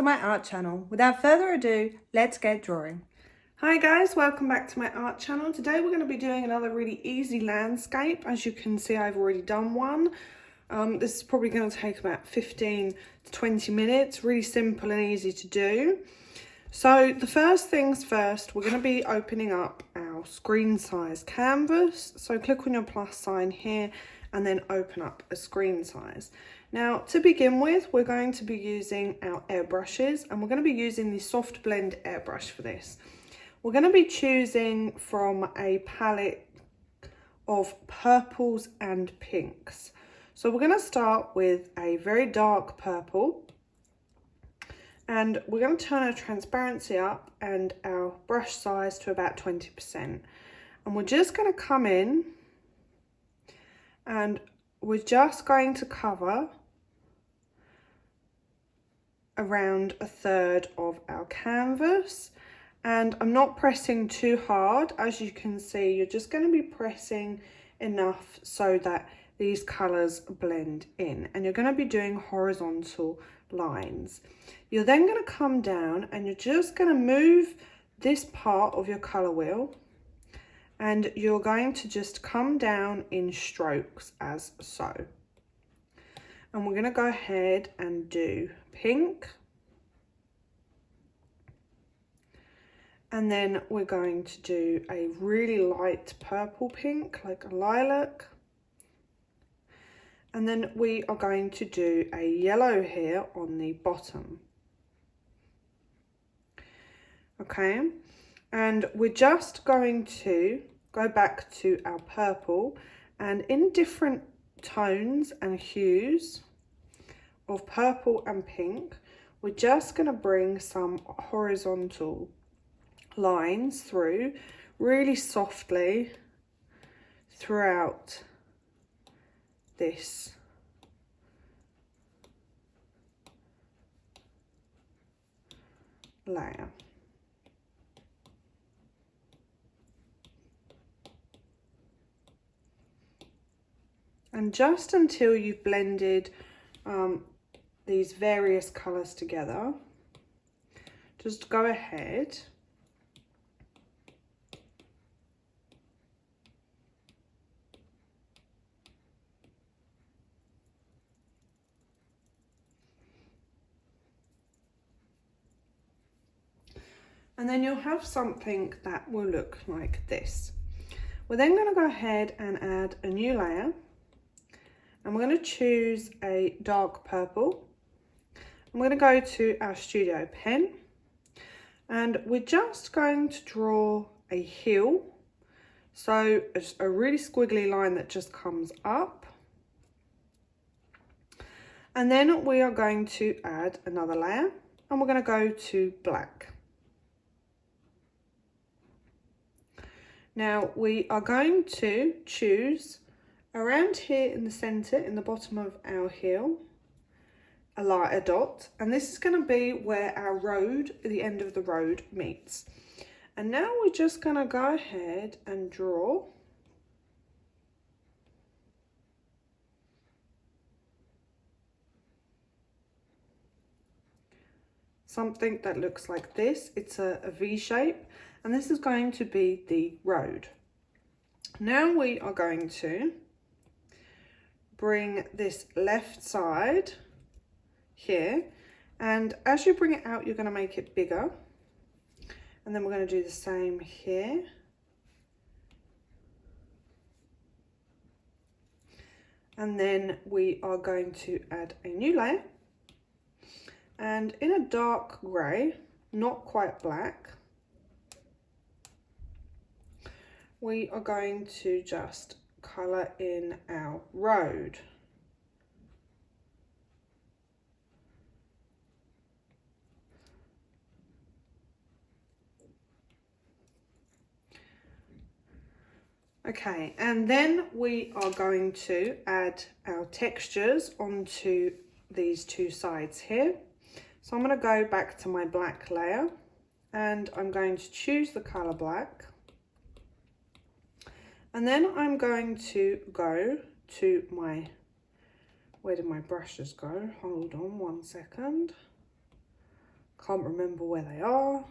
to my art channel. Without further ado, let's get drawing. Hi guys, welcome back to my art channel. Today we're going to be doing another really easy landscape. As you can see, I've already done one. This is probably going to take about 15 to 20 minutes, really simple and easy to do. So the first things first, we're going to be opening up our screen size canvas. So click on your plus sign here and then open up a screen size. Now to begin with, we're going to be using our airbrushes and we're going to be using the soft blend airbrush for this. We're going to be choosing from a palette of purples and pinks. So we're going to start with a very dark purple and we're going to turn our transparency up and our brush size to about 20%. And we're just going to come in and we're just going to cover around a third of our canvas. And I'm not pressing too hard. As you can see, you're just going to be pressing enough so that these colours blend in, and you're going to be doing horizontal lines. You're then going to come down and you're just going to move this part of your colour wheel and you're going to just come down in strokes as so. And we're going to go ahead and do pink. And then we're going to do a really light purple pink, like a lilac. And then we are going to do a yellow here on the bottom. Okay, and we're just going to go back to our purple and in different tones and hues of purple and pink, we're just going to bring some horizontal lines through really softly throughout this layer. And just until you've blended these various colours together, just go ahead and then you'll have something that will look like this. We're then going to go ahead and add a new layer. And we're going to choose a dark purple. I'm going to go to our studio pen and we're just going to draw a hill. So it's a really squiggly line that just comes up. And then we are going to add another layer and we're going to go to black. Now we are going to choose around here in the center, in the bottom of our hill, a lighter dot, and this is going to be where our road, the end of the road, meets. And now we're just going to go ahead and draw something that looks like this. It's a V shape, and this is going to be the road. Now we are going to bring this left side here, and as you bring it out you're going to make it bigger, and then we're going to do the same here. And then we are going to add a new layer, and in a dark grey, not quite black, we are going to just colour in our road. Okay, and then we are going to add our textures onto these two sides here. So I'm going to go back to my black layer and I'm going to choose the colour black. And then I'm going to go to my, where did my brushes go? Hold on one second. Can't remember where they are.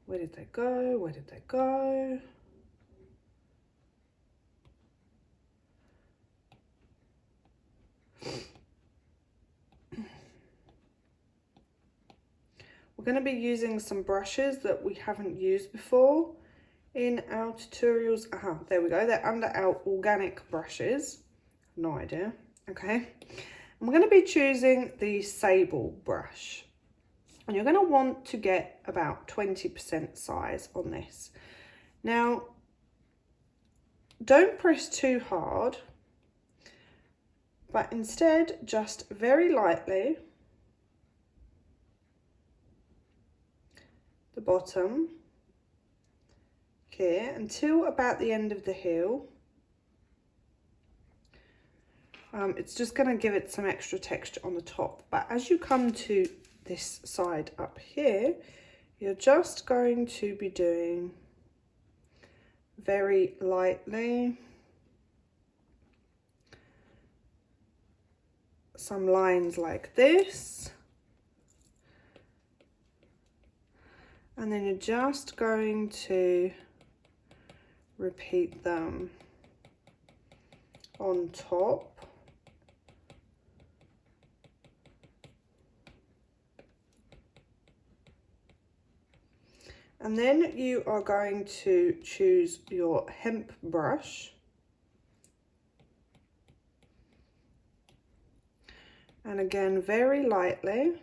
Where did they go? Where did they go? We're going to be using some brushes that we haven't used before in our tutorials. Aha, there we go. They're under our organic brushes. No idea. Okay. And we're going to be choosing the sable brush. And you're going to want to get about 20% size on this. Now, don't press too hard, but instead just very lightly the bottom here until about the end of the heel. It's just going to give it some extra texture on the top, but as you come to this side up here, you're just going to be doing very lightly some lines like this, and then you're just going to repeat them on top. And then you are going to choose your hemp brush and again very lightly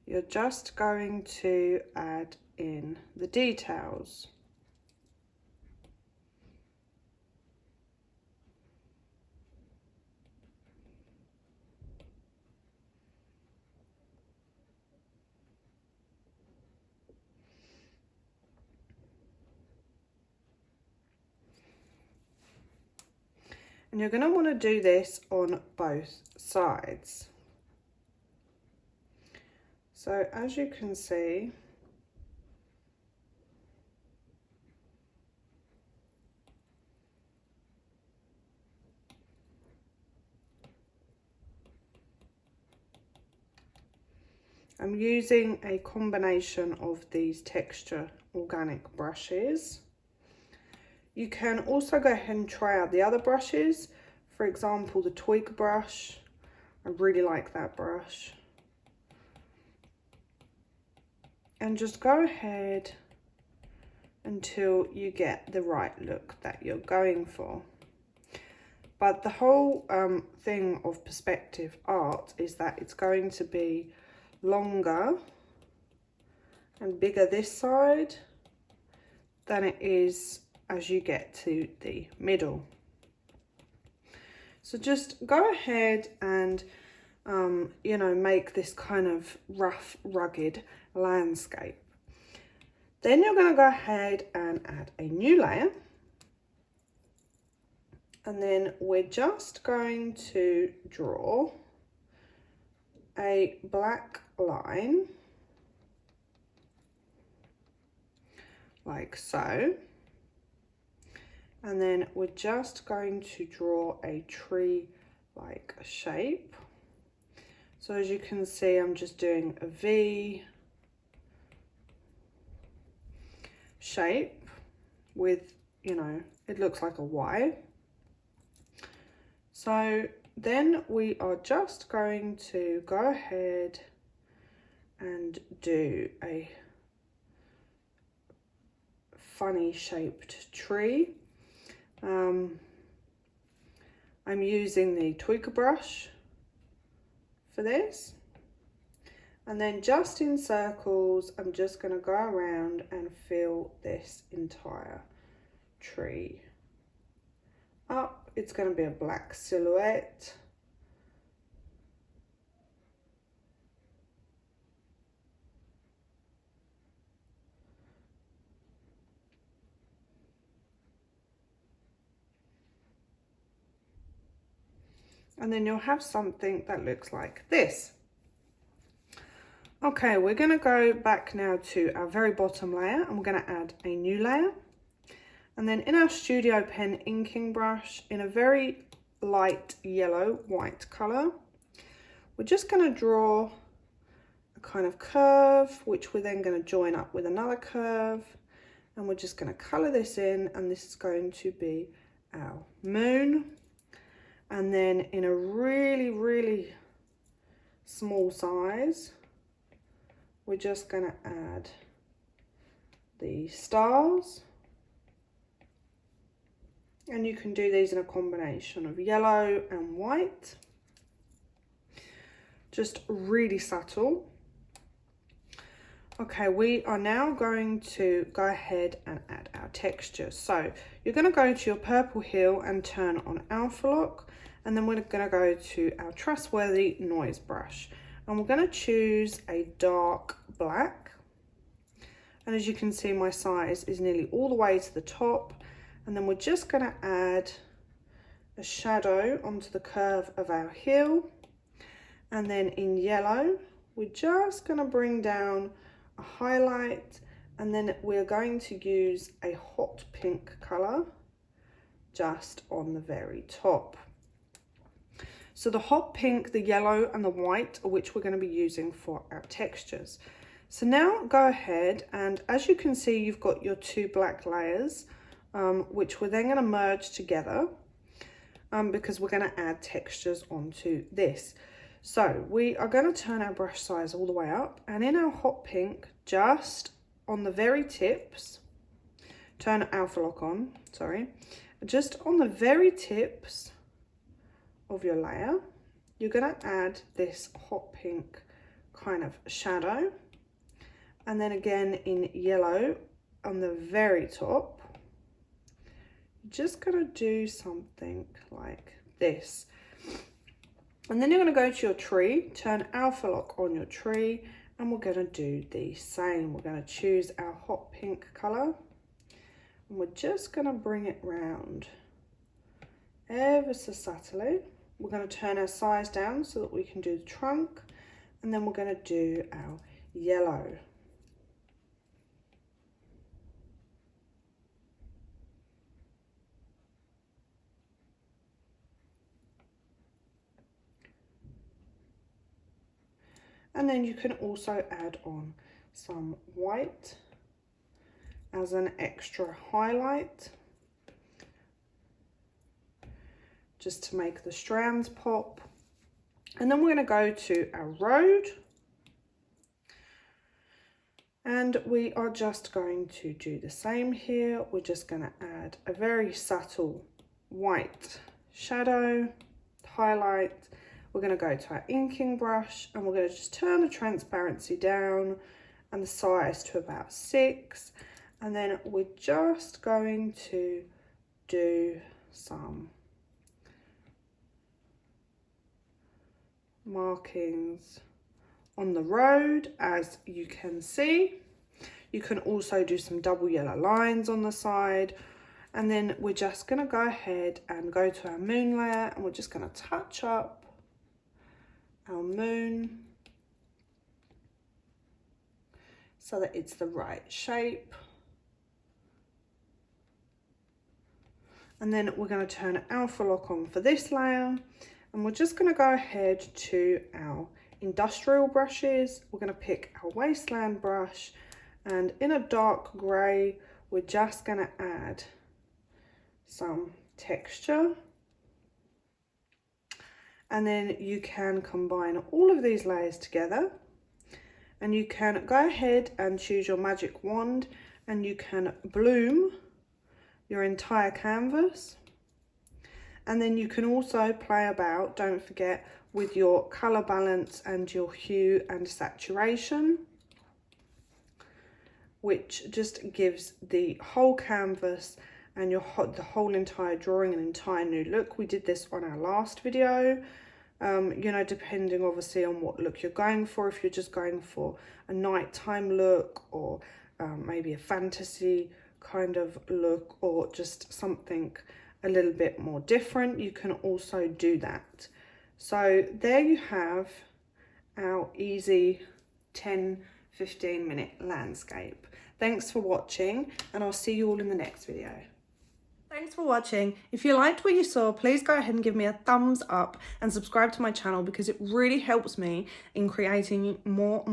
you're just going to add in the details. And you're going to want to do this on both sides. So as you can see, I'm using a combination of these texture organic brushes. You can also go ahead and try out the other brushes. For example, the twig brush. I really like that brush. And just go ahead until you get the right look that you're going for. But the whole thing of perspective art is that it's going to be longer and bigger this side than it is as you get to the middle. So just go ahead and you know, make this kind of rough, rugged landscape. Then you're going to go ahead and add a new layer, and then we're just going to draw a black line like so, and then we're just going to draw a tree like shape. So as you can see, I'm just doing a V shape with, you know, it looks like a Y. So then we are just going to go ahead and do a funny shaped tree. I'm using the tweaker brush for this, and then just in circles I'm just going to go around and fill this entire tree up. It's going to be a black silhouette. And then you'll have something that looks like this. Okay, we're going to go back now to our very bottom layer and we're going to add a new layer. And then in our Studio Pen inking brush, in a very light yellow white colour, we're just going to draw a kind of curve, which we're then going to join up with another curve. And we're just going to colour this in, and this is going to be our moon. And then in a really, really small size, we're just going to add the stars. And you can do these in a combination of yellow and white. Just really subtle. Okay, we are now going to go ahead and add our texture. So you're going to go to your purple heel and turn on Alpha Lock, and then we're going to go to our trustworthy noise brush, and we're going to choose a dark black. And as you can see, my size is nearly all the way to the top, and then we're just going to add a shadow onto the curve of our heel. And then in yellow, we're just going to bring down a highlight, and then we're going to use a hot pink colour just on the very top. So the hot pink, the yellow and the white are which we're going to be using for our textures. So now go ahead, and as you can see, you've got your two black layers, which we're then going to merge together because we're going to add textures onto this. So we are going to turn our brush size all the way up, and in our hot pink, just on the very tips, turn Alpha Lock on, sorry, just on the very tips of your layer, you're going to add this hot pink kind of shadow. And then again in yellow on the very top, you're just going to do something like this. And then you're going to go to your tree, turn Alpha Lock on your tree, and we're going to do the same. We're going to choose our hot pink colour, and we're just going to bring it round ever so subtly. We're going to turn our size down so that we can do the trunk, and then we're going to do our yellow. And then you can also add on some white as an extra highlight, just to make the strands pop. And then we're going to go to our road, and we are just going to do the same here. We're just going to add a very subtle white shadow, highlight. We're going to go to our inking brush, and we're going to just turn the transparency down and the size to about 6. And then we're just going to do some markings on the road, as you can see. You can also do some double yellow lines on the side. And then we're just going to go ahead and go to our moon layer, and we're just going to touch up our moon so that it's the right shape. And then we're going to turn Alpha Lock on for this layer, and we're just going to go ahead to our industrial brushes. We're going to pick our wasteland brush, and in a dark grey, we're just going to add some texture. And then you can combine all of these layers together, and you can go ahead and choose your magic wand, and you can bloom your entire canvas. And then you can also play about, don't forget, with your colour balance and your hue and saturation, which just gives the whole canvas and the whole entire drawing an entire new look. We did this on our last video. You know, depending obviously on what look you're going for. If you're just going for a nighttime look, or maybe a fantasy kind of look, or just something a little bit more different, you can also do that. So there you have our easy 10-15 minute landscape. Thanks for watching, and I'll see you all in the next video. Thanks for watching. If you liked what you saw, please go ahead and give me a thumbs up and subscribe to my channel, because it really helps me in creating more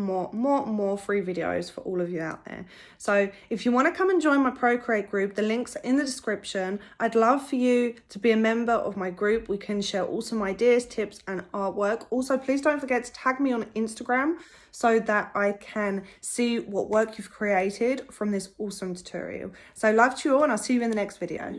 free videos for all of you out there. So if you want to come and join my Procreate group, the links are in the description. I'd love for you to be a member of my group. We can share awesome ideas, tips and artwork. Also, please don't forget to tag me on Instagram so that I can see what work you've created from this awesome tutorial. So love to you all, and I'll see you in the next video.